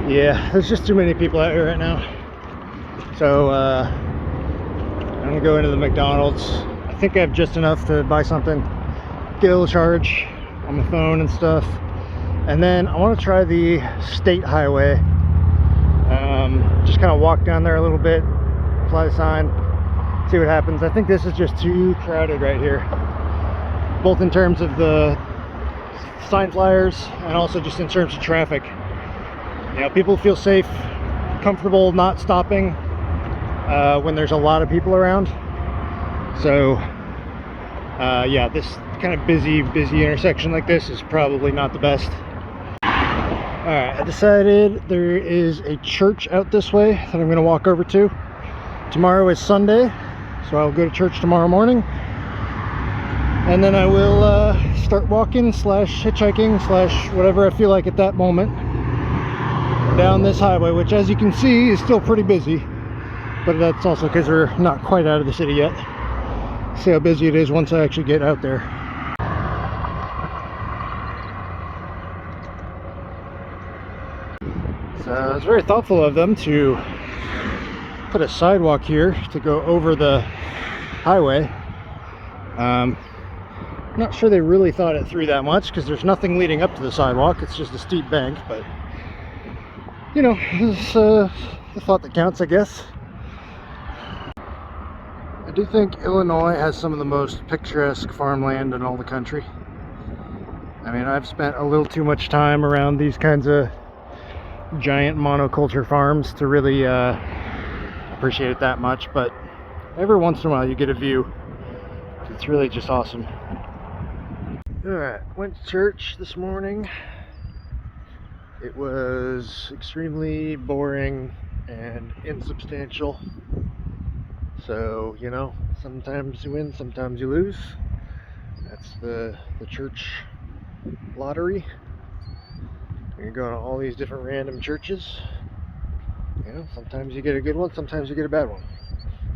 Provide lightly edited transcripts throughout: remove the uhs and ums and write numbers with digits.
Yeah, there's just too many people out here right now. So I'm gonna go into the McDonald's. I think I have just enough to buy something, get a little charge on my phone and stuff, and then I want to try the state highway. Just kind of walk down there a little bit, fly the sign, see what happens. I think this is just too crowded right here, both in terms of the sign flyers and also just in terms of traffic. You know, people feel safe, comfortable not stopping when there's a lot of people around. So yeah, this kind of busy intersection like this is probably not the best. Alright, I decided there is a church out this way that I'm going to walk over to. Tomorrow is Sunday, so I'll go to church tomorrow morning. And then I will start walking / hitchhiking / whatever I feel like at that moment down this highway, which as you can see is still pretty busy. But that's also because we're not quite out of the city yet. See how busy it is once I actually get out there. So it's very thoughtful of them to put a sidewalk here to go over the highway. Not sure they really thought it through that much, because there's nothing leading up to the sidewalk. It's just a steep bank, but you know, it's the thought that counts, I guess. I do think Illinois has some of the most picturesque farmland in all the country. I mean, I've spent a little too much time around these kinds of giant monoculture farms to really appreciate it that much, but every once in a while you get a view. It's really just awesome. Alright, went to church this morning. It was extremely boring and insubstantial. So, you know, sometimes you win, sometimes you lose. That's the church lottery. You're going to all these different random churches. You know, sometimes you get a good one, sometimes you get a bad one.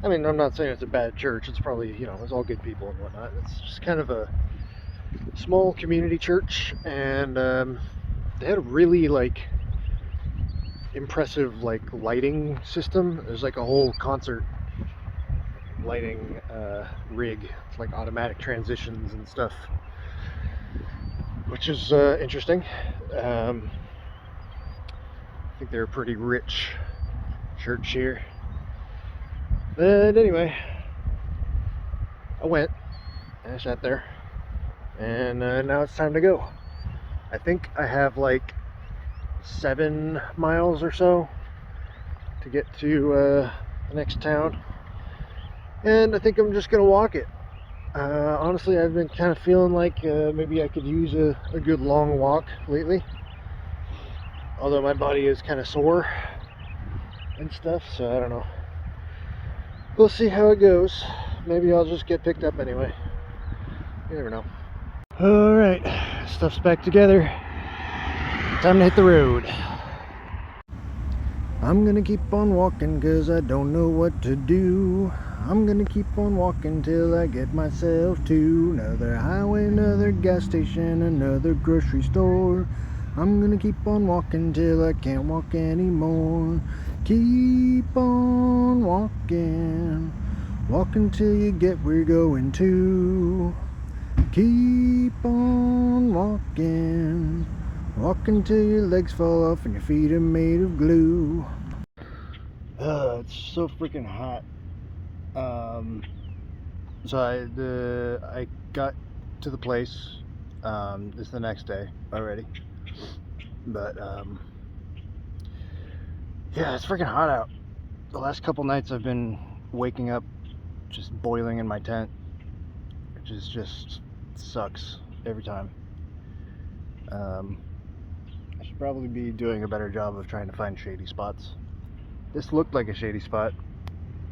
I mean, I'm not saying it's a bad church. It's probably, you know, it's all good people and whatnot. It's just kind of a small community church, and they had a really like impressive like lighting system. There's like a whole concert lighting rig. It's like automatic transitions and stuff, which is interesting. I think they're a pretty rich church here. But anyway, I went and I sat there, and now it's time to go. I think I have like 7 miles or so to get to the next town, and I think I'm just gonna walk it. Honestly, I've been kind of feeling like maybe I could use a good long walk lately, although my body is kind of sore and stuff, so I don't know. We'll see how it goes. Maybe I'll just get picked up anyway. You never know. Alright, stuff's back together. Time to hit the road. I'm gonna keep on walking cause I don't know what to do. I'm gonna keep on walking till I get myself to another highway, another gas station, another grocery store. I'm gonna keep on walking till I can't walk anymore. Keep on walking, walking till you get where you're going to. Keep on walking, walking till your legs fall off and your feet are made of glue. It's so freaking hot. So I got to the place. It's the next day already, but yeah, it's freaking hot out. The last couple nights I've been waking up just boiling in my tent, which is just sucks every time. I should probably be doing a better job of trying to find shady spots. This looked like a shady spot,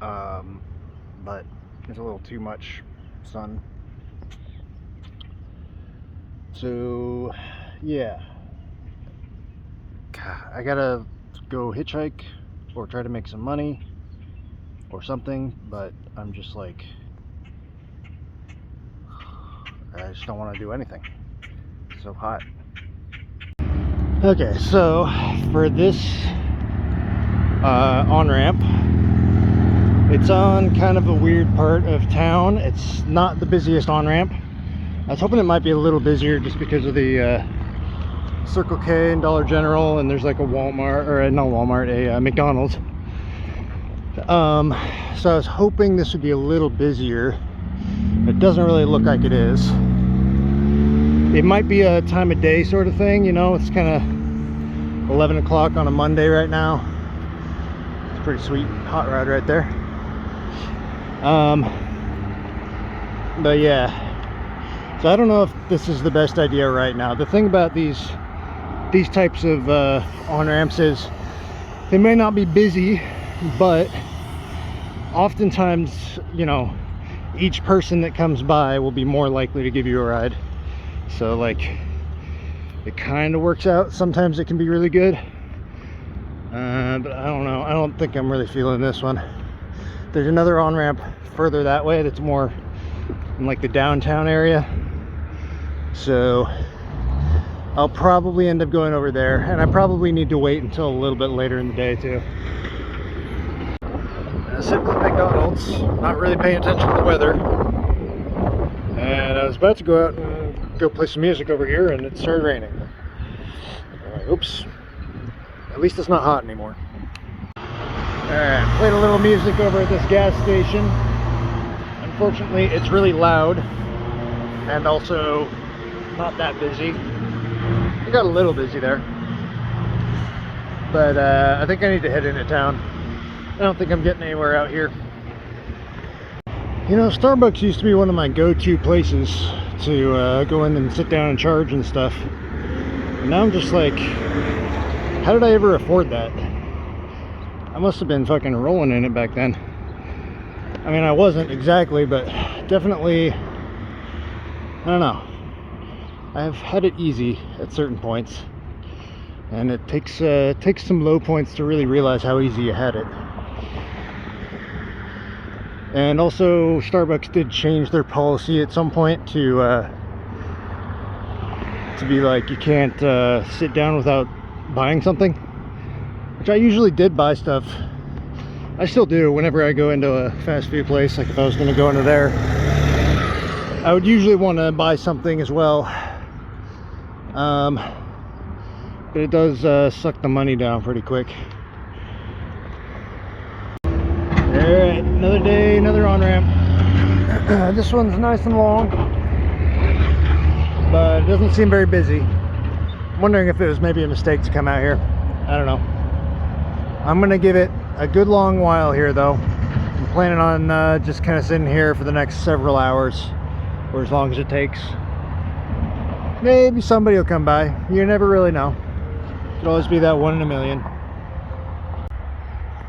but there's a little too much sun. So yeah, I gotta go hitchhike or try to make some money or something, but I'm just like, I just don't want to do anything. It's so hot. Okay, so for this on-ramp, it's on kind of a weird part of town. It's not the busiest on-ramp. I was hoping it might be a little busier just because of the Circle K and Dollar General, and there's like a Walmart, or not Walmart, a McDonald's. So I was hoping this would be a little busier. It doesn't really look like it is. It might be a time of day sort of thing, you know. It's kind of 11 o'clock on a Monday right now. It's pretty sweet hot rod right there. But yeah, so I don't know if this is the best idea right now. The thing about these types of on-ramps is they may not be busy, but oftentimes, you know, each person that comes by will be more likely to give you a ride. So like, it kind of works out. Sometimes it can be really good, but I don't know. I don't think I'm really feeling this one. There's another on-ramp further that way that's more in like the downtown area, so I'll probably end up going over there, and I probably need to wait until a little bit later in the day too. I sit with McDonald's, not really paying attention to the weather, and I was about to go out and go play some music over here, and it started raining. Like, oops, at least it's not hot anymore. Alright, played a little music over at this gas station. Unfortunately, it's really loud and also not that busy. It got a little busy there, but I think I need to head into town. I don't think I'm getting anywhere out here. You know, Starbucks used to be one of my go-to places to go in and sit down and charge and stuff. And now I'm just like, how did I ever afford that? I must have been fucking rolling in it back then. I mean, I wasn't exactly, but definitely, I don't know. I've had it easy at certain points, and it takes some low points to really realize how easy you had it. And also, Starbucks did change their policy at some point to be like, you can't sit down without buying something, which I usually did buy stuff. I still do whenever I go into a fast food place. Like if I was going to go into there, I would usually want to buy something as well. But it does suck the money down pretty quick. Alright, another day, another on-ramp. This one's nice and long, but it doesn't seem very busy. I'm wondering if it was maybe a mistake to come out here. I don't know. I'm gonna give it a good long while here though. I'm planning on just kind of sitting here for the next several hours, or as long as it takes. Maybe somebody will come by. You never really know. Could always be that one in a million.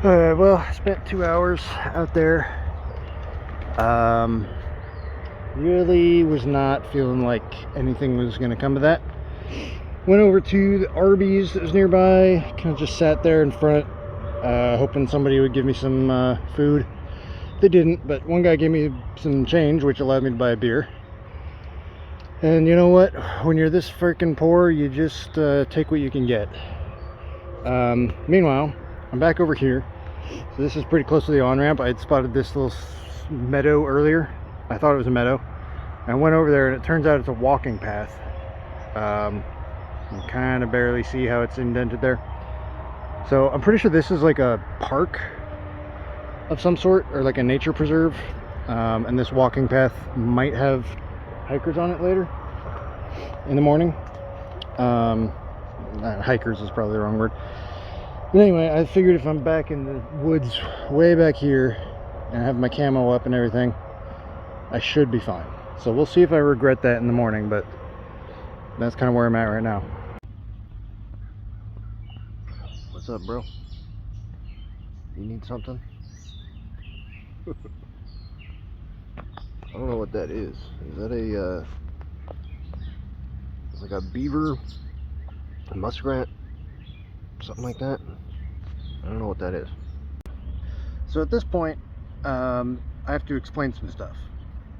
Well, I spent 2 hours out there. Really was not feeling like anything was gonna come of that. Went over to the Arby's that was nearby. Kind of just sat there in front, hoping somebody would give me some food. They didn't, but one guy gave me some change, which allowed me to buy a beer. And you know what? When you're this freaking poor, you just take what you can get. Meanwhile, I'm back over here. So this is pretty close to the on-ramp. I had spotted this little meadow earlier. I thought it was a meadow. I went over there, and it turns out it's a walking path. You can kind of barely see how it's indented there. So I'm pretty sure this is like a park of some sort, or like a nature preserve. And this walking path might have hikers on it later in the morning. Hikers is probably the wrong word. But anyway, I figured if I'm back in the woods way back here and I have my camo up and everything, I should be fine. So we'll see if I regret that in the morning, but that's kind of where I'm at right now. What's up, bro? You need something? I don't know what that is. Is that a it's like a beaver, a muskrat, something like that? I don't know what that is. So at this point, I have to explain some stuff.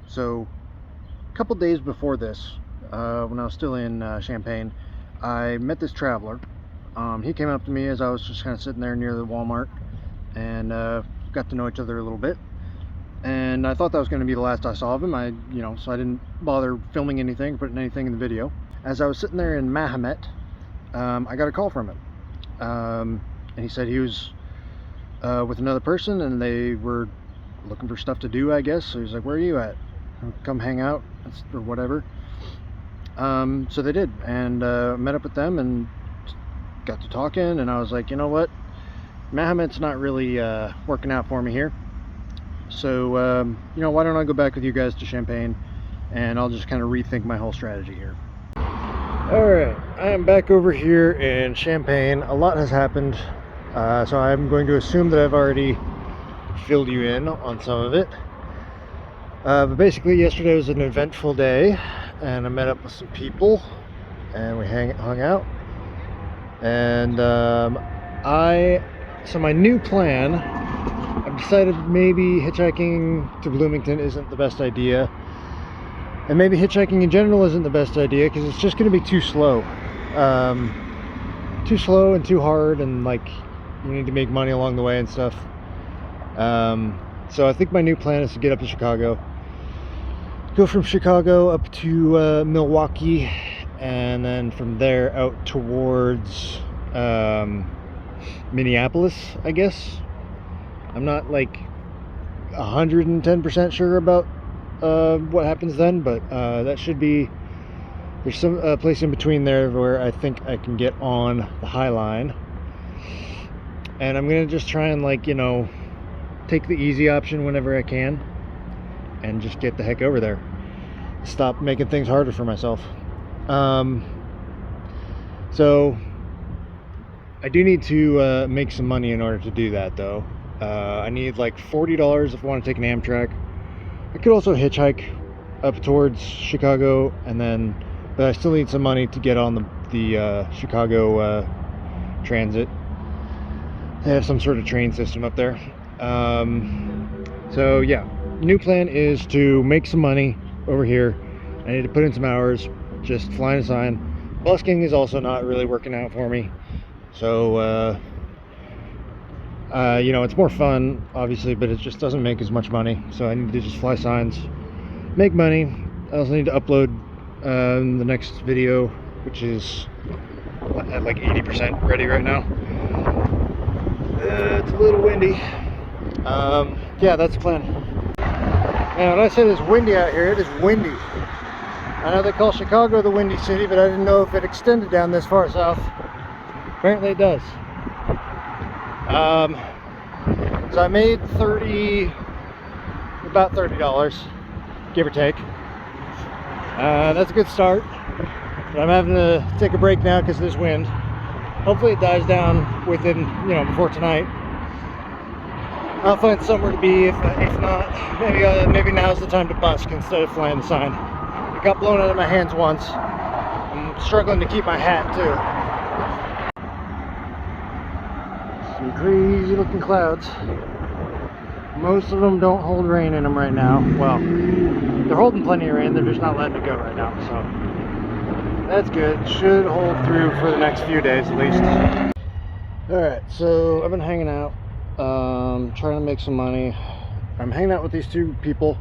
So a couple days before this, when I was still in Champaign, I met this traveler. He came up to me as I was just kind of sitting there near the Walmart, and got to know each other a little bit. And I thought that was going to be the last I saw of him. So I didn't bother filming anything, putting anything in the video. As I was sitting there in Mahomet, I got a call from him, and he said he was with another person, and they were looking for stuff to do, I guess. So he's like, "Where are you at? Come hang out," or whatever. So they did, and met up with them and got to talking, and I was like, you know what, Mahomet's not really working out for me here. So why don't I go back with you guys to Champagne, and I'll just kind of rethink my whole strategy here. Alright, I am back over here in Champagne. A lot has happened, so I'm going to assume that I've already filled you in on some of it. But basically, yesterday was an eventful day, and I met up with some people, and we hung out. And so my new plan, I've decided maybe hitchhiking to Bloomington isn't the best idea, and maybe hitchhiking in general isn't the best idea because it's just going to be too slow and too hard, and like you need to make money along the way and stuff. So I think my new plan is to get up to Chicago, go from Chicago up to Milwaukee, and then from there out towards Minneapolis, I guess. I'm not like 110% sure about what happens then, but that should be, there's some place in between there where I think I can get on the High Line, and I'm gonna just try and take the easy option whenever I can and just get the heck over there, stop making things harder for myself. So I do need to make some money in order to do that, though. I need like $40 if I want to take an Amtrak. I could also hitchhike up towards Chicago, but I still need some money to get on the Chicago transit. They have some sort of train system up there. So yeah, new plan is to make some money over here. I need to put in some hours, just flying a sign. Busking is also not really working out for me. So, it's more fun, obviously, but it just doesn't make as much money. So I need to just fly signs, make money. I also need to upload the next video, which is at like 80% ready right now. It's a little windy. Yeah, that's the plan. And when I say it's windy out here, it is windy. I know they call Chicago the Windy City, but I didn't know if it extended down this far south. Apparently it does. So I made about $30, give or take. That's a good start. But I'm having to take a break now because of this wind. Hopefully it dies down within, before tonight. I'll find somewhere to be. If not, maybe now's the time to busk instead of flying the sign. It got blown out of my hands once. I'm struggling to keep my hat too. Some crazy looking clouds. Most of them don't hold rain in them right now. Well, they're holding plenty of rain, they're just not letting it go right now, so that's good. Should hold through for the next few days at least. Alright, so I've been hanging out, trying to make some money. I'm hanging out with these two people,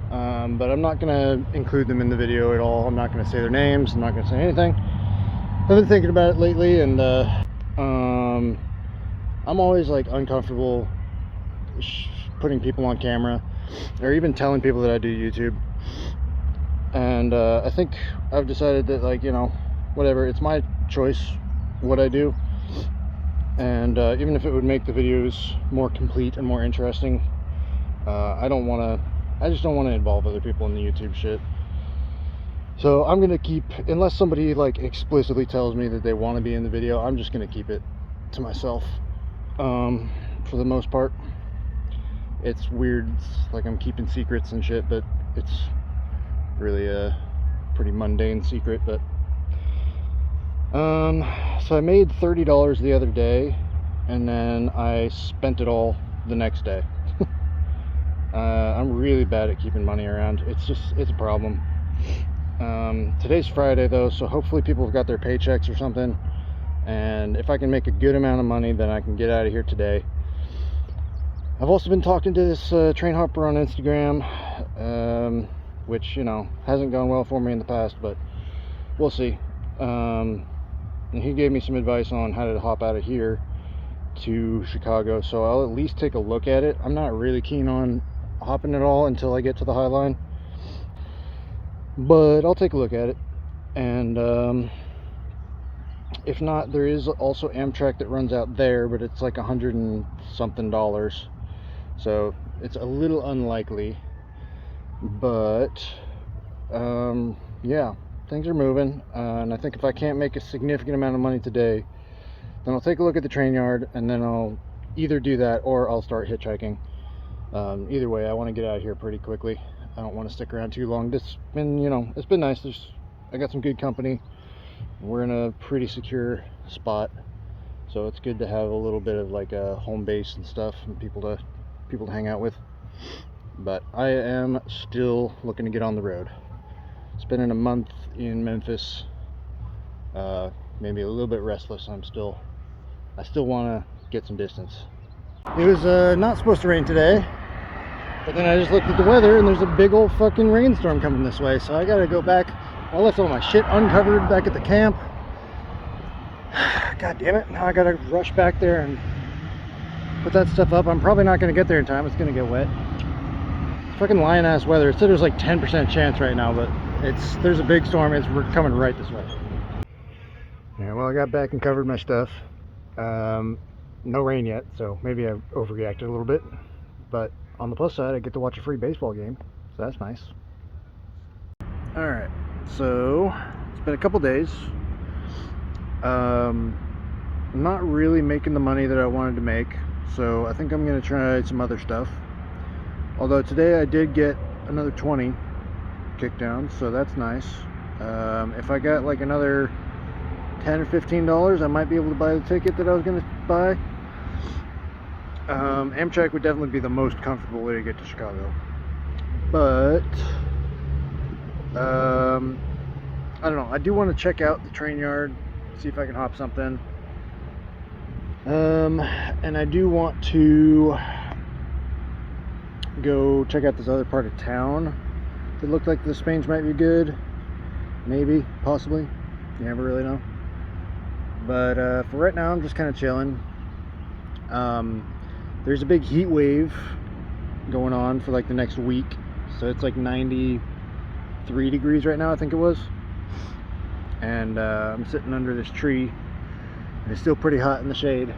but I'm not going to include them in the video at all. I'm not going to say their names, I'm not going to say anything. I've been thinking about it lately, and I'm always like uncomfortable putting people on camera or even telling people that I do YouTube. And I think I've decided that, whatever, it's my choice what I do. And even if it would make the videos more complete and more interesting, I just don't want to involve other people in the YouTube shit. So I'm gonna keep, unless somebody explicitly tells me that they want to be in the video, I'm just gonna keep it to myself for the most part. It's weird, it's like I'm keeping secrets and shit, but it's really a pretty mundane secret. But so I made $30 the other day, and then I spent it all the next day. I'm really bad at keeping money around. It's a problem. Today's Friday though, so hopefully people have got their paychecks or something, and if I can make a good amount of money, then I can get out of here today. I've also been talking to this train hopper on Instagram, which, you know, hasn't gone well for me in the past, but we'll see. And he gave me some advice on how to hop out of here to Chicago, so I'll at least take a look at it. I'm not really keen on hopping at all until I get to the High Line, but I'll take a look at it. And if not, there is also Amtrak that runs out there, but it's like $100 and something, so it's a little unlikely. But yeah, things are moving, and I think if I can't make a significant amount of money today, then I'll take a look at the train yard, and then I'll either do that or I'll start hitchhiking. Either way, I want to get out of here pretty quickly. I don't want to stick around too long. It's been, you know, it's been nice. I got some good company. We're in a pretty secure spot, so it's good to have a little bit of like a home base and stuff, and people to hang out with. But I am still looking to get on the road. Spending a month in Memphis, maybe a little bit restless. I still want to get some distance. It was not supposed to rain today, but then I just looked at the weather and there's a big old fucking rainstorm coming this way, so I gotta go back. I left all my shit uncovered back at the camp. God damn it, now I gotta rush back there and put that stuff up. I'm probably not gonna get there in time. It's gonna get wet. It's fucking lying ass weather. It said there's like 10% chance right now, but there's a big storm. We're coming right this way. Yeah, well, I got back and covered my stuff. No rain yet, so maybe I overreacted a little bit, but on the plus side, I get to watch a free baseball game, so that's nice. All right, so it's been a couple days. I'm not really making the money that I wanted to make, so I think I'm gonna try some other stuff. Although today I did get another 20 kicked down, so that's nice. If I got like another $10 or $15, I might be able to buy the ticket that I was going to buy. Amtrak would definitely be the most comfortable way to get to Chicago, but I don't know. I do want to check out the train yard, see if I can hop something, and I do want to go check out this other part of town. It looked like the Spains might be good, maybe, possibly, you never really know. But for right now, I'm just kind of chilling. There's a big heat wave going on for like the next week, so it's like 93 degrees right now, I think it was. And I'm sitting under this tree, and it's still pretty hot in the shade.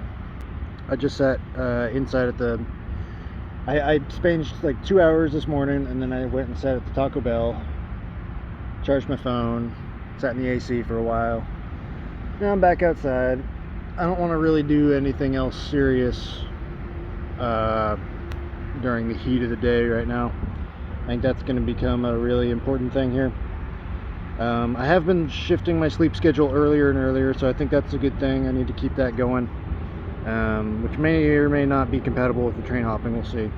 I just sat inside at the... I spent like 2 hours this morning, and then I went and sat at the Taco Bell, charged my phone, sat in the AC for a while. Now I'm back outside. I don't want to really do anything else serious during the heat of the day right now. I think that's going to become a really important thing here. I have been shifting my sleep schedule earlier and earlier, so I think that's a good thing. I need to keep that going, which may or may not be compatible with the train hopping. We'll see.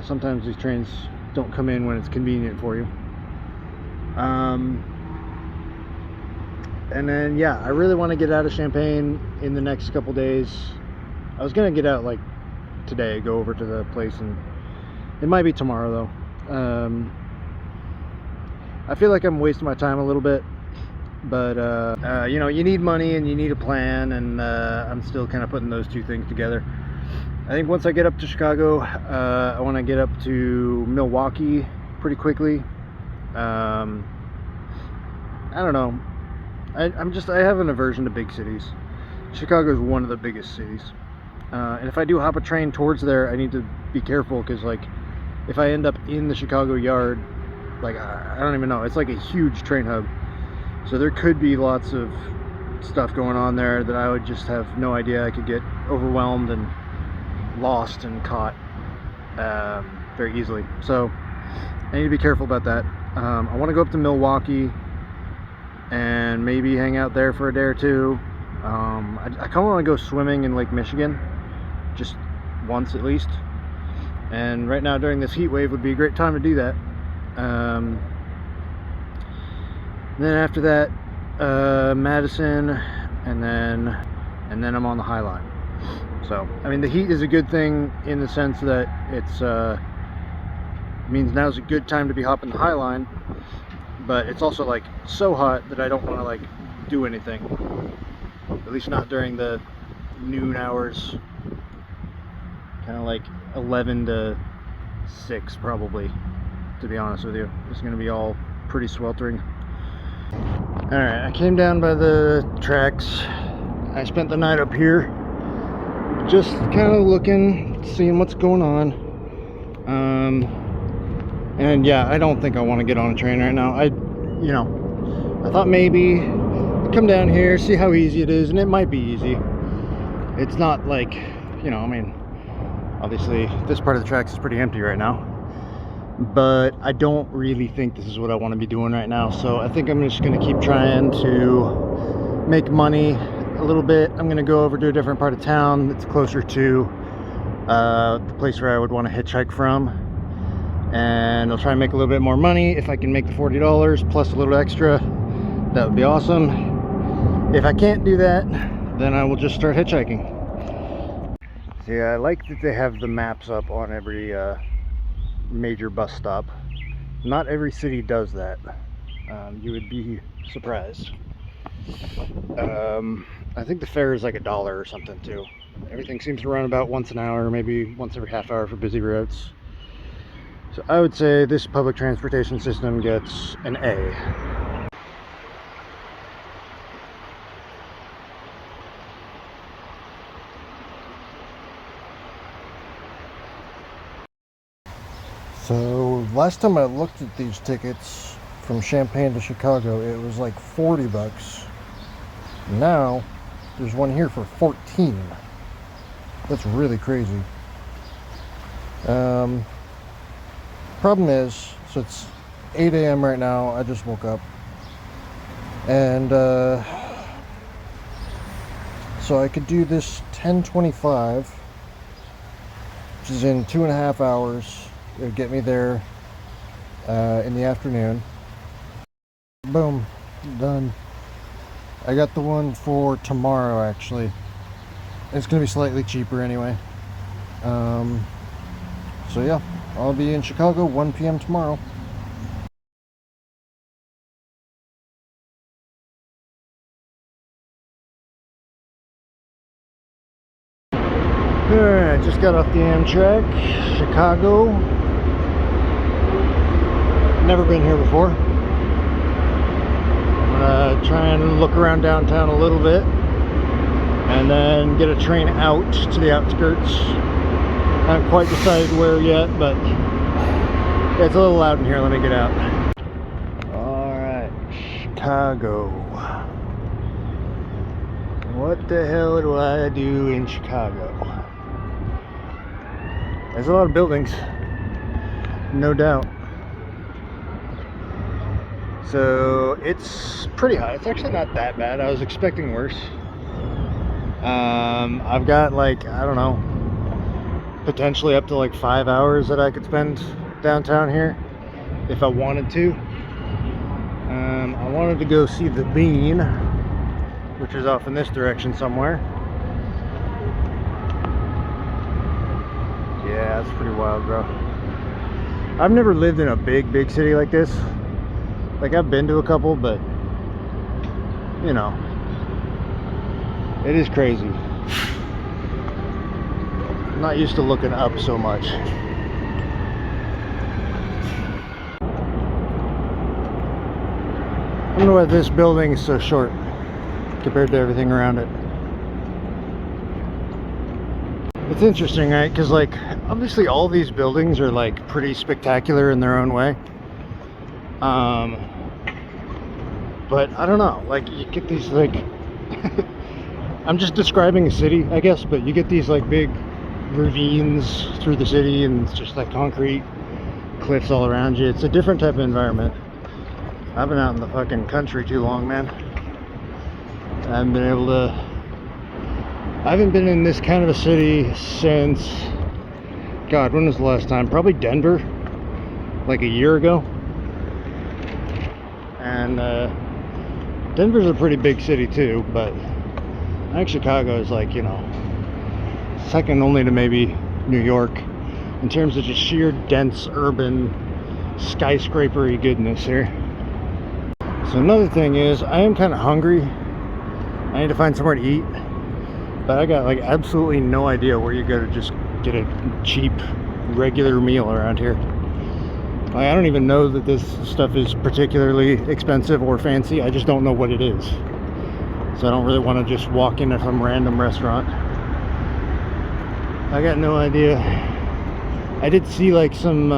Sometimes these trains don't come in when it's convenient for you. And then, yeah, I really want to get out of Champaign in the next couple days. I was going to get out like today, go over to the place, and it might be tomorrow though. I feel like I'm wasting my time a little bit, but you know, you need money and you need a plan, and I'm still kind of putting those two things together. I think once I get up to Chicago, I want to get up to Milwaukee pretty quickly. I don't know. I have an aversion to big cities. Chicago is one of the biggest cities, and if I do hop a train towards there, I need to be careful, because like if I end up in the Chicago yard, like I don't even know, it's like a huge train hub, so there could be lots of stuff going on there that I would just have no idea. I could get overwhelmed and lost and caught very easily, so I need to be careful about that. I want to go up to Milwaukee and maybe hang out there for a day or two. I kind of want to go swimming in Lake Michigan, just once at least, and right now during this heat wave would be a great time to do that. And then after that, Madison, and then I'm on the High Line. So I mean, the heat is a good thing in the sense that it's means now's a good time to be hopping the High Line, but it's also like so hot that I don't want to like do anything, at least not during the noon hours, kind of like 11 to 6 probably, to be honest with you. It's going to be all pretty sweltering. Alright, I came down by the tracks. I spent the night up here just kind of looking, seeing what's going on. And yeah, I don't think I want to get on a train right now. I thought maybe I'd come down here, see how easy it is, and it might be easy. It's not like, I mean, obviously this part of the tracks is pretty empty right now, but I don't really think this is what I want to be doing right now. So I think I'm just going to keep trying to make money a little bit. I'm going to go over to a different part of town that's closer to the place where I would want to hitchhike from, and I'll try and make a little bit more money. If I can make the $40 plus a little extra, that would be awesome. If I can't do that, then I will just start hitchhiking. So yeah, I like that they have the maps up on every major bus stop. Not every city does that. You would be surprised. I think the fare is like $1 or something too. Everything seems to run about once an hour, maybe once every half hour for busy routes. So I would say this public transportation system gets an A. So last time I looked at these tickets from Champaign to Chicago, it was like $40. Now there's one here for 14. That's really crazy. Problem is, so it's 8 a.m. right now. I just woke up, and so I could do this 10:25, which is in 2.5 hours. It would get me there in the afternoon. Boom, done. I got the one for tomorrow, actually. It's gonna be slightly cheaper anyway. So yeah, I'll be in Chicago 1 p.m. tomorrow. Alright, just got off the Amtrak, Chicago. Never been here before. I'm gonna try and look around downtown a little bit, and then get a train out to the outskirts. I haven't quite decided where yet, but it's a little loud in here. Let me get out. Alright, Chicago. What the hell do I do in Chicago? There's a lot of buildings, no doubt. So it's pretty high. It's actually not that bad. I was expecting worse. I've got like, I don't know, potentially up to like 5 hours that I could spend downtown here if I wanted to. I wanted to go see the Bean, which is off in this direction somewhere. Yeah, that's pretty wild, bro. I've never lived in a big city like this. Like, I've been to a couple, but it is crazy. I'm not used to looking up so much. I don't know why this building is so short compared to everything around it. It's interesting, right? Because like, obviously all these buildings are like pretty spectacular in their own way. But I don't know, like you get these like I'm just describing a city, I guess, but you get these like big ravines through the city, and it's just like concrete cliffs all around you. It's a different type of environment. I've been out in the fucking country too long, man. I haven't been in this kind of a city since, God, when was the last time? Probably Denver, like a year ago. And Denver's a pretty big city too, but I think Chicago is like, you know, second only to maybe New York in terms of just sheer dense urban skyscrapery goodness here. So another thing is, I am kind of hungry. I need to find somewhere to eat, but I got like absolutely no idea where you go to just get a cheap regular meal around here. Like, I don't even know that this stuff is particularly expensive or fancy. I just don't know what it is, so I don't really want to just walk into some random restaurant. I got no idea. I did see like some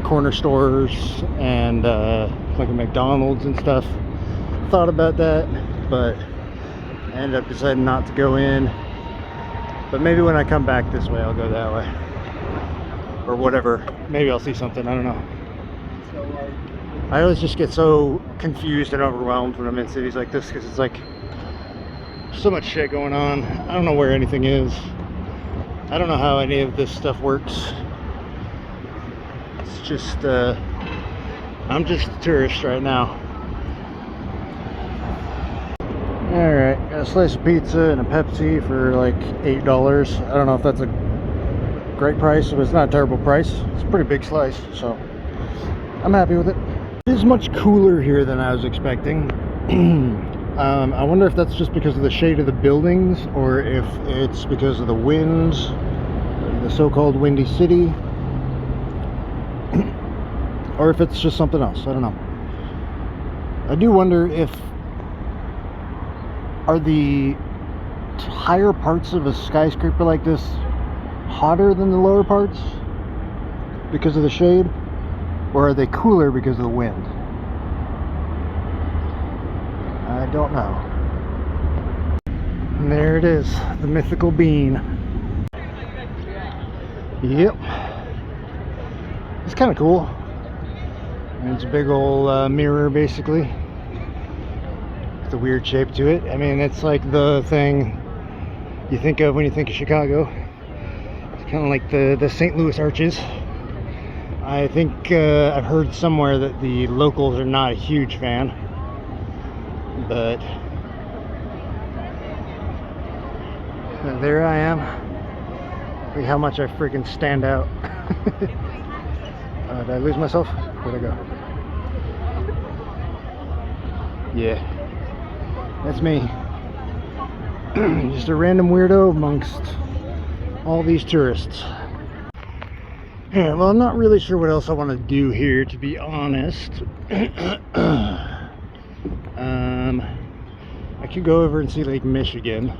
corner stores and like a McDonald's and stuff. Thought about that, but I ended up deciding not to go in. But maybe when I come back this way, I'll go that way. Or whatever. Maybe I'll see something. I don't know. I always just get so confused and overwhelmed when I'm in cities like this, because it's like so much shit going on. I don't know where anything is. I don't know how any of this stuff works. It's just, I'm just a tourist right now. Alright, got a slice of pizza and a Pepsi for like $8. I don't know if that's a great price, but it's not a terrible price. It's a pretty big slice, so I'm happy with it. It is much cooler here than I was expecting. I wonder if that's just because of the shade of the buildings, or if it's because of the winds, the so-called windy city, or if it's just something else. I don't know. I do wonder if, are the higher parts of a skyscraper like this hotter than the lower parts because of the shade, or are they cooler because of the wind? I don't know. And there it is, the mythical bean. Yep. It's kind of cool. And it's a big old mirror, basically. It's a weird shape to it. I mean, it's like the thing you think of when you think of Chicago. It's kind of like the St. Louis arches. I think I've heard somewhere that the locals are not a huge fan, but there I am. Look how much I freaking stand out. Did I lose myself? Where'd I go? Yeah, that's me. Just a random weirdo amongst all these tourists. Yeah, well, I'm not really sure what else I want to do here, to be honest. I could go over and see Lake Michigan.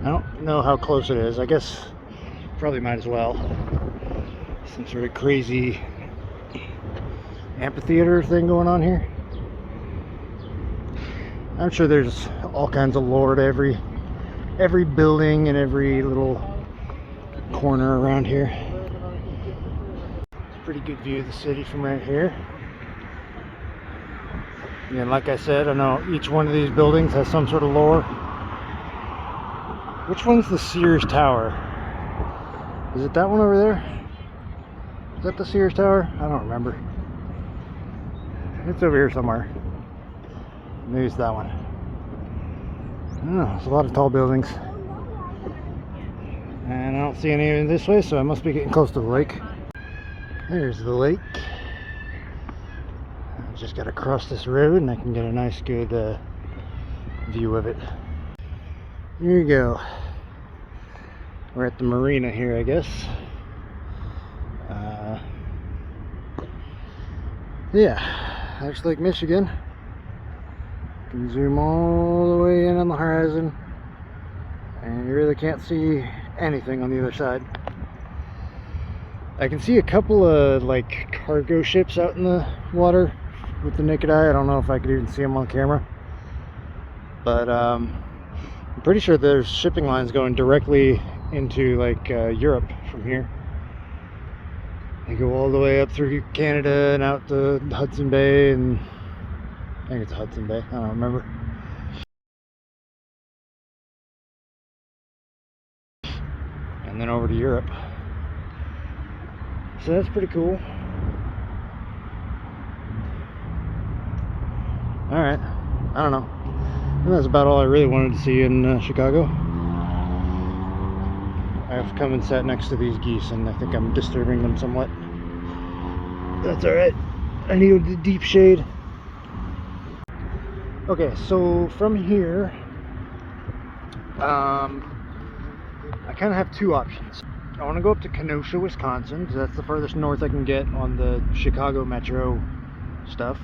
I don't know how close it is. I guess probably might as well. Some sort of crazy amphitheater thing going on here. I'm sure there's all kinds of lore to every building and every little corner around here. It's a pretty good view of the city from right here. And like I said, I know each one of these buildings has some sort of lore. Which one's the Sears Tower? Is it that one over there? Is that the Sears Tower? I don't remember. It's over here somewhere. Maybe it's that one. I don't know, there's a lot of tall buildings. And I don't see any of it this way, so I must be getting close to the lake. There's the lake. I just gotta cross this road and I can get a nice good view of it. Here you go. We're at the marina here, I guess. Yeah, that's Lake Michigan. You can zoom all the way in on the horizon, and you really can't see anything on the other side. I can see a couple of like cargo ships out in the water with the naked eye. I don't know if I could even see them on camera, but I'm pretty sure there's shipping lines going directly into like Europe from here. They go all the way up through Canada and out to Hudson Bay, and I think it's Hudson Bay, I don't remember. And then over to Europe. So that's pretty cool. All right, I don't know. And that's about all I really wanted to see in Chicago. I've come and sat next to these geese, and I think I'm disturbing them somewhat. That's all right. I need a deep shade. Okay, so from here, I kind of have two options. I want to go up to Kenosha, Wisconsin, because that's the furthest north I can get on the Chicago metro stuff.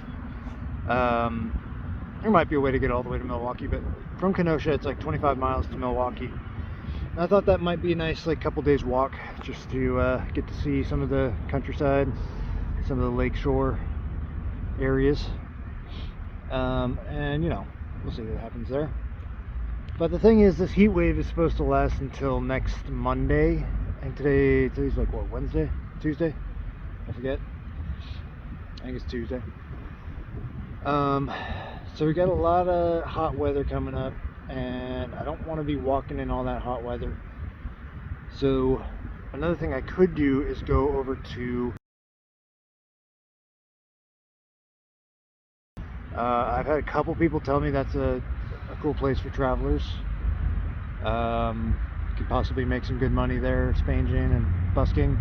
There might be a way to get all the way to Milwaukee, but from Kenosha it's like 25 miles to Milwaukee. And I thought that might be a nice like couple days walk, just to get to see some of the countryside, some of the lakeshore areas, and you know, we'll see what happens there. But the thing is, this heat wave is supposed to last until next Monday, and today's like what, Wednesday? Tuesday? I forget. I think it's Tuesday. So we got a lot of hot weather coming up, and I don't want to be walking in all that hot weather. So another thing I could do is go over to I've had a couple people tell me that's a cool place for travelers. Could possibly make some good money there, Spangin and Busking.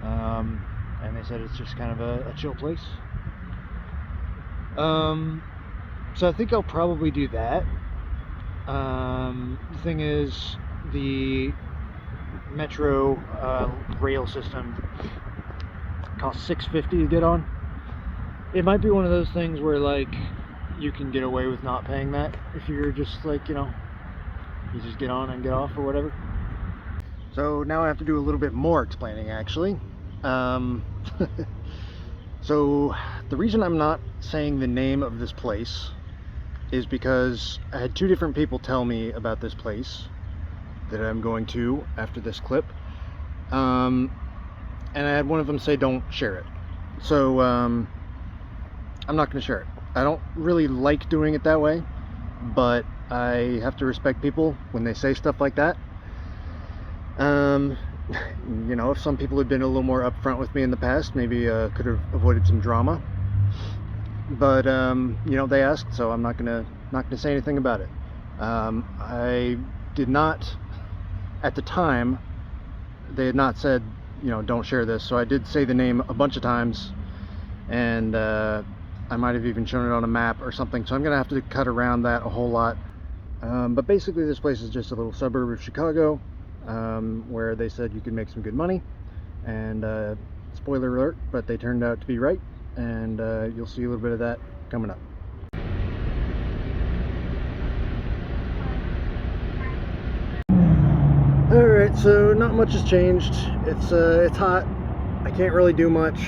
And they said it's just kind of a chill place. So I think I'll probably do that. The thing is, the metro rail system costs $6.50 to get on. It might be one of those things where like you can get away with not paying that if you're just like, you know, you just get on and get off or whatever. So now I have to do a little bit more explaining, actually. So the reason I'm not saying the name of this place is because I had two different people tell me about this place that I'm going to after this clip, and I had one of them say don't share it. So I'm not going to share it. I don't really like doing it that way, but I have to respect people when they say stuff like that. You know, if some people had been a little more upfront with me in the past, maybe could have avoided some drama. But you know, they asked, so I'm not gonna say anything about it. I did not, at the time, they had not said, you know, don't share this. So I did say the name a bunch of times, and I might have even shown it on a map or something. So I'm gonna have to cut around that a whole lot. But basically, this place is just a little suburb of Chicago, where they said you could make some good money, and spoiler alert, but they turned out to be right, and you'll see a little bit of that coming up. Alright, so not much has changed. It's hot. I can't really do much,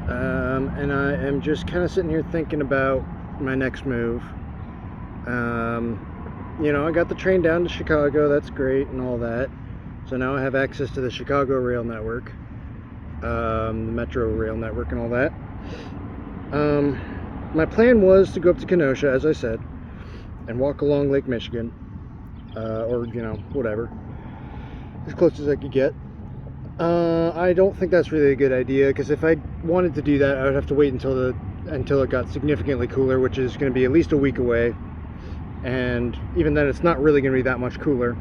and I am just kind of sitting here thinking about my next move. You know, I got the train down to Chicago, that's great and all that. So now I have access to the Chicago rail network, the metro rail network and all that. My plan was to go up to Kenosha, as I said, and walk along Lake Michigan, or, you know, whatever, as close as I could get. I don't think that's really a good idea, because if I wanted to do that, I would have to wait until it got significantly cooler, which is going to be at least a week away. And even then, it's not really going to be that much cooler.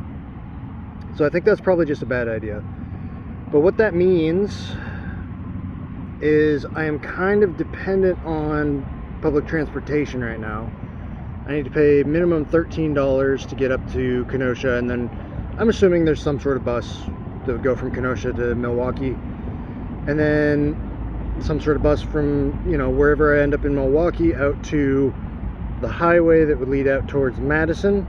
So I think that's probably just a bad idea. But what that means is I am kind of dependent on public transportation right now. I need to pay minimum $13 to get up to Kenosha, and then I'm assuming there's some sort of bus that would go from Kenosha to Milwaukee, and then some sort of bus from, you know, wherever I end up in Milwaukee out to the highway that would lead out towards Madison.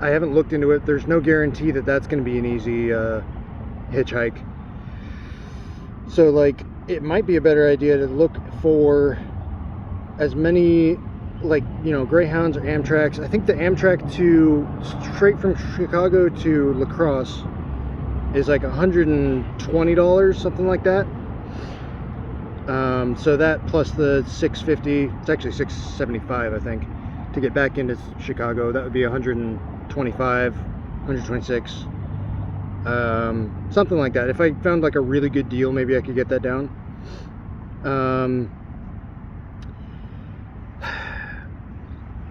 I haven't looked into it. There's no guarantee that that's going to be an easy hitchhike. So like, it might be a better idea to look for as many, like, you know, Greyhounds or Amtraks. I think the Amtrak to straight from Chicago to La Crosse is like $120, something like that. So that plus the $6.50, it's actually $6.75, I think, to get back into Chicago. That would be $125, $126, something like that. If I found like a really good deal, maybe I could get that down.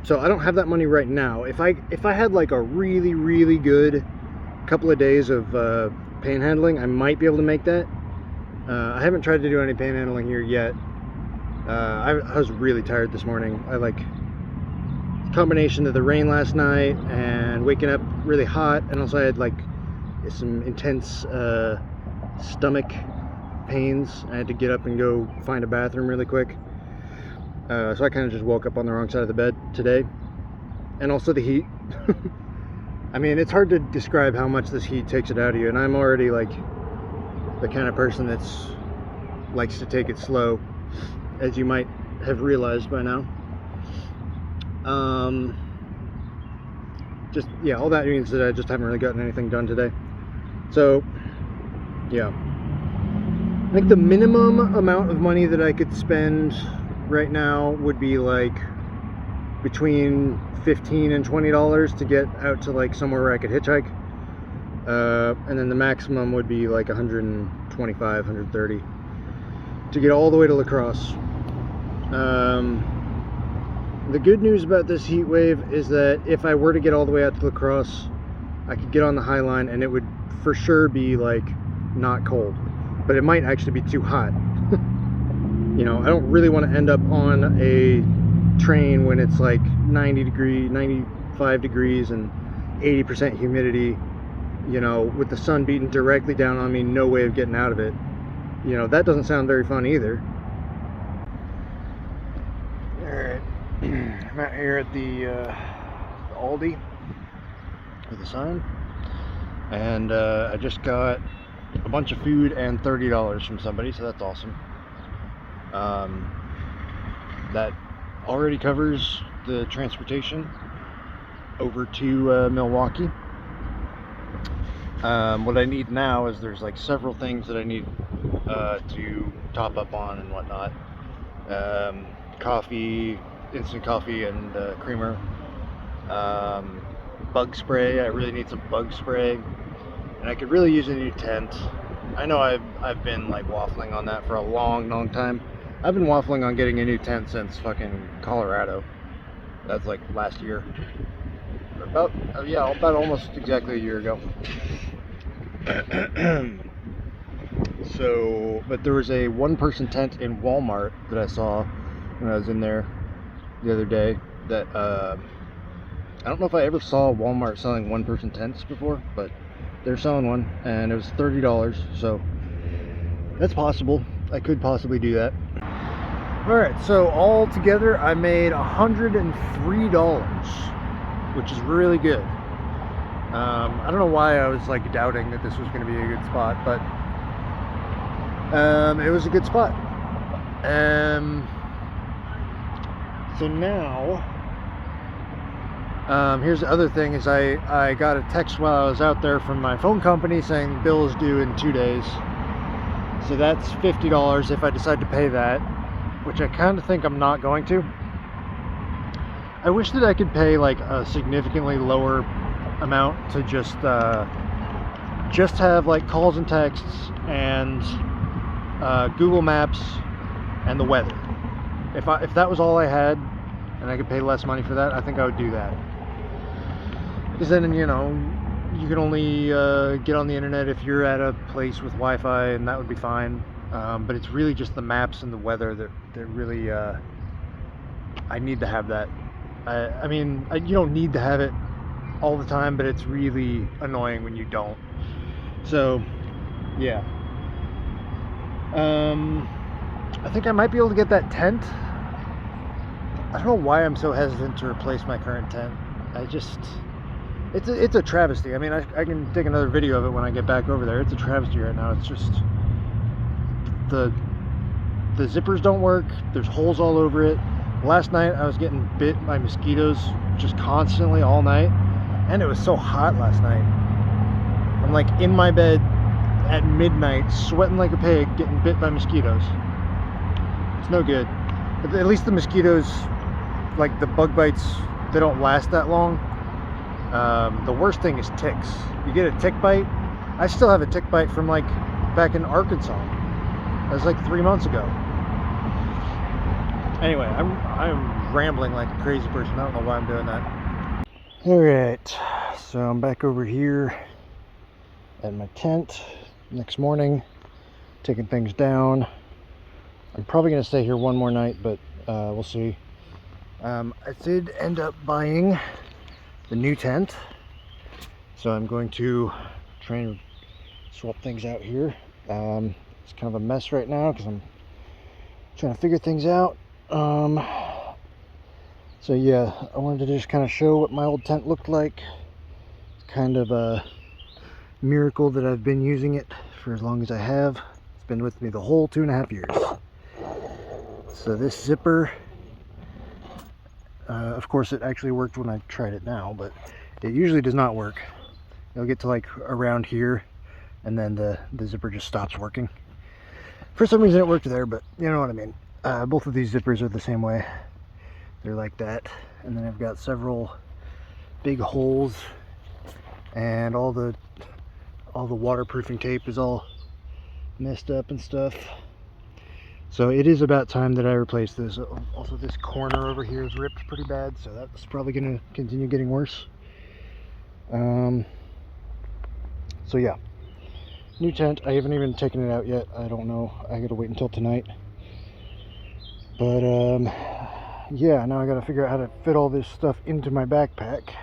So I don't have that money right now. If I had like a really good couple of days of panhandling, I might be able to make that. I haven't tried to do any panhandling here yet. I was really tired this morning. I like combination of the rain last night and waking up really hot, and also I had like some intense stomach pains. I had to get up and go find a bathroom really quick. So I kind of just woke up on the wrong side of the bed today. And also the heat. I mean, it's hard to describe how much this heat takes it out of you, and I'm already like the kind of person that's likes to take it slow, as you might have realized by now. Just, yeah, all that means that I just haven't really gotten anything done today. So, yeah. I think the minimum amount of money that I could spend right now would be like between $15 and $20 to get out to like somewhere where I could hitchhike. And then the maximum would be like 125, 130 to get all the way to La Crosse. The good news about this heat wave is that if I were to get all the way out to La Crosse, I could get on the High Line and it would for sure be like not cold, but it might actually be too hot. You know, I don't really want to end up on a train when it's like 95 degrees and 80% humidity, you know, with the sun beating directly down on me, no way of getting out of it. You know, that doesn't sound very fun either. Alright, I'm out here at the Aldi with the sign, and I just got a bunch of food and $30 from somebody, so that's awesome. That already covers the transportation over to Milwaukee. What I need now is there's like several things that I need to top up on and whatnot. Coffee, instant coffee and creamer. Bug spray, I really need some bug spray. And I could really use a new tent. I know I've been like waffling on that for a long time. I've been waffling on getting a new tent since fucking Colorado. That's like last year. About almost exactly a year ago. So, but there was a one-person tent in Walmart that I saw when I was in there the other day that I don't know if I ever saw Walmart selling one-person tents before, but they're selling one and it was $30, so that's possible. I could possibly do that. Alright, so all together I made $103, which is really good. I don't know why I was like doubting that this was going to be a good spot, but it was a good spot. So now, here's the other thing is I got a text while I was out there from my phone company saying the bill is due in 2 days. So that's $50 if I decide to pay that, which I kind of think I'm not going to. I wish that I could pay like a significantly lower amount to just have like calls and texts and Google Maps and the weather. If that was all I had and I could pay less money for that, I think I would do that. Because then, you know, you can only get on the internet if you're at a place with Wi-Fi, and that would be fine. But it's really just the maps and the weather that really I need to have that. I mean, you don't need to have it all the time, but it's really annoying when you don't. So, yeah. I think I might be able to get that tent. I don't know why I'm so hesitant to replace my current tent. It's a travesty. I mean, I can take another video of it when I get back over there. It's a travesty right now. It's just the zippers don't work. There's holes all over it. Last night I was getting bit by mosquitoes just constantly all night, and it was so hot last night. I'm like in my bed at midnight, sweating like a pig, getting bit by mosquitoes. It's no good. But at least the mosquitoes, like the bug bites, they don't last that long. The worst thing is ticks. You get a tick bite. I still have a tick bite from like back in Arkansas. That was like 3 months ago. Anyway, I'm rambling like a crazy person. I don't know why I'm doing that. Alright, so I'm back over here at my tent next morning, taking things down. I'm probably going to stay here one more night, but we'll see. I did end up buying the new tent, so I'm going to try and swap things out here. It's kind of a mess right now because I'm trying to figure things out. So yeah, I wanted to just kind of show what my old tent looked like. It's kind of a miracle that I've been using it for as long as I have. It's been with me the whole 2.5 years. So this zipper, of course it actually worked when I tried it now, but it usually does not work. You'll get to like around here and then the zipper just stops working. For some reason it worked there, but you know what I mean. Both of these zippers are the same way. They're like that. And then I've got several big holes, and all the waterproofing tape is all messed up and stuff. So it is about time that I replace this. Also, this corner over here is ripped pretty bad, so that's probably going to continue getting worse. So yeah, new tent. I haven't even taken it out yet. I don't know. I gotta wait until tonight. But yeah, now I gotta figure out how to fit all this stuff into my backpack.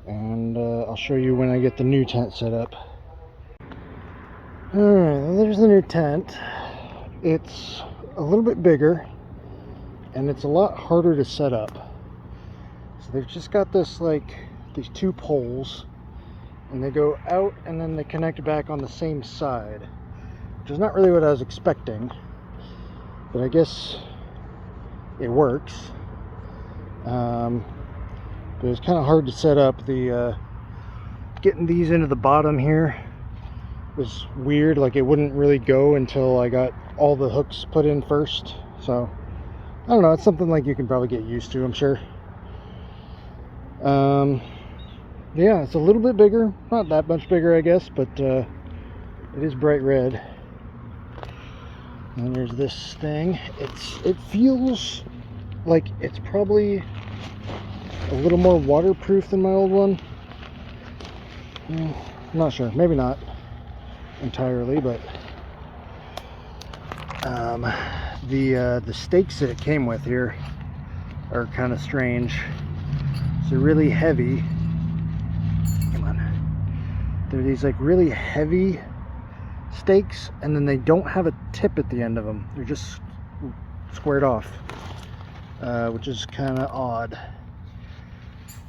And I'll show you when I get the new tent set up. Alright, there's the new tent. It's a little bit bigger, and it's a lot harder to set up. So they've just got this, like, these two poles, and they go out and then they connect back on the same side, which is not really what I was expecting, but I guess it works. But it's kind of hard to set up. The getting these into the bottom here was weird. Like, it wouldn't really go until I got all the hooks put in first. So I don't know, it's something like you can probably get used to, I'm sure. Yeah, it's a little bit bigger, not that much bigger, I guess, but it is bright red. And there's this thing. It feels like it's probably a little more waterproof than my old one. I'm not sure, maybe not entirely, but the stakes that it came with here are kind of strange. They're really heavy. Come on. They're these like really heavy stakes, and then they don't have a tip at the end of them. They're just squared off, which is kind of odd.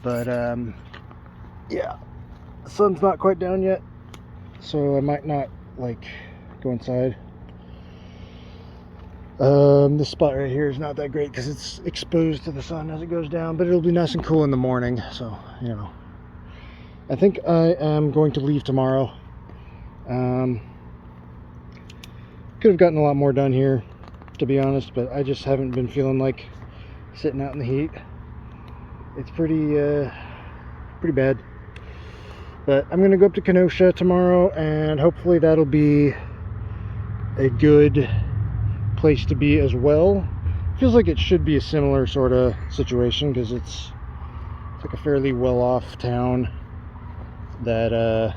But yeah, the sun's not quite down yet, so I might not like go inside. This spot right here is not that great because it's exposed to the sun as it goes down, but it'll be nice and cool in the morning, so you know. I think I am going to leave tomorrow. Could have gotten a lot more done here, to be honest, but I just haven't been feeling like sitting out in the heat. It's pretty bad. But I'm gonna go up to Kenosha tomorrow, and hopefully that'll be a good place to be as well. Feels like it should be a similar sort of situation because it's like a fairly well-off town that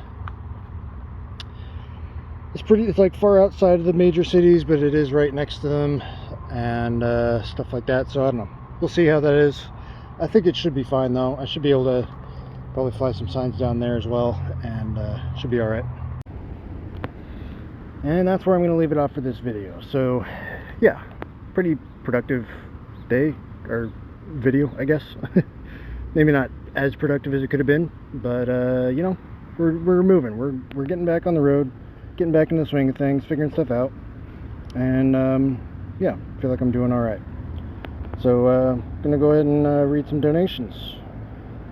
it's like far outside of the major cities, but it is right next to them, and stuff like that. So I don't know, we'll see how that is. I think it should be fine though. I should be able to probably fly some signs down there as well, and should be all right. And that's where I'm going to leave it off for this video. So yeah, pretty productive day, or video, I guess. Maybe not as productive as it could have been, but you know, we're moving. We're getting back on the road, getting back into the swing of things, figuring stuff out, and yeah, I feel like I'm doing all right. So I'm gonna go ahead and read some donations.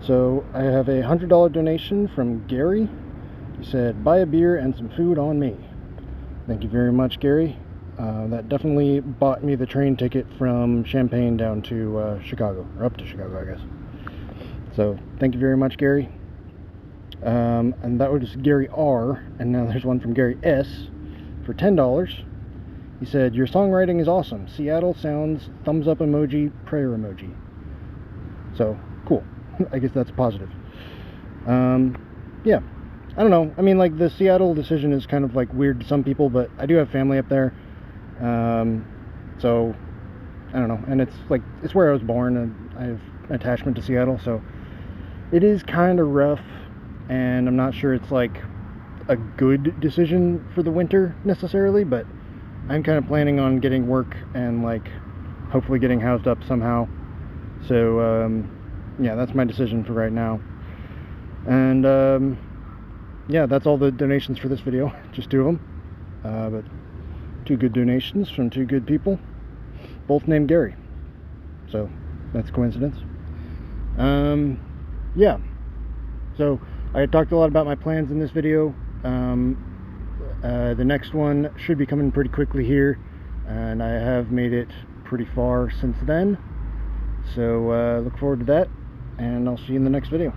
So I have a $100 donation from Gary. He said, "Buy a beer and some food on me." Thank you very much, Gary. That definitely bought me the train ticket from Champaign down to Chicago, or up to Chicago, I guess. So thank you very much, Gary. And that was Gary R. And now there's one from Gary S. for $10. He said, "Your songwriting is awesome. Seattle sounds, thumbs up emoji, prayer emoji." So, cool. I guess that's positive. Yeah. I don't know. I mean, like, the Seattle decision is kind of, like, weird to some people, but I do have family up there. So, I don't know. And it's, like, it's where I was born, and I have an attachment to Seattle, so it is kind of rough, and I'm not sure it's, like, a good decision for the winter, necessarily, but I'm kind of planning on getting work and, like, hopefully getting housed up somehow. So, yeah, that's my decision for right now. And, yeah, that's all the donations for this video. Just 2 of them. But 2 good donations from 2 good people, both named Gary. So, that's a coincidence. Yeah. So, I talked a lot about my plans in this video. The next one should be coming pretty quickly here, and I have made it pretty far since then. So, look forward to that, and I'll see you in the next video.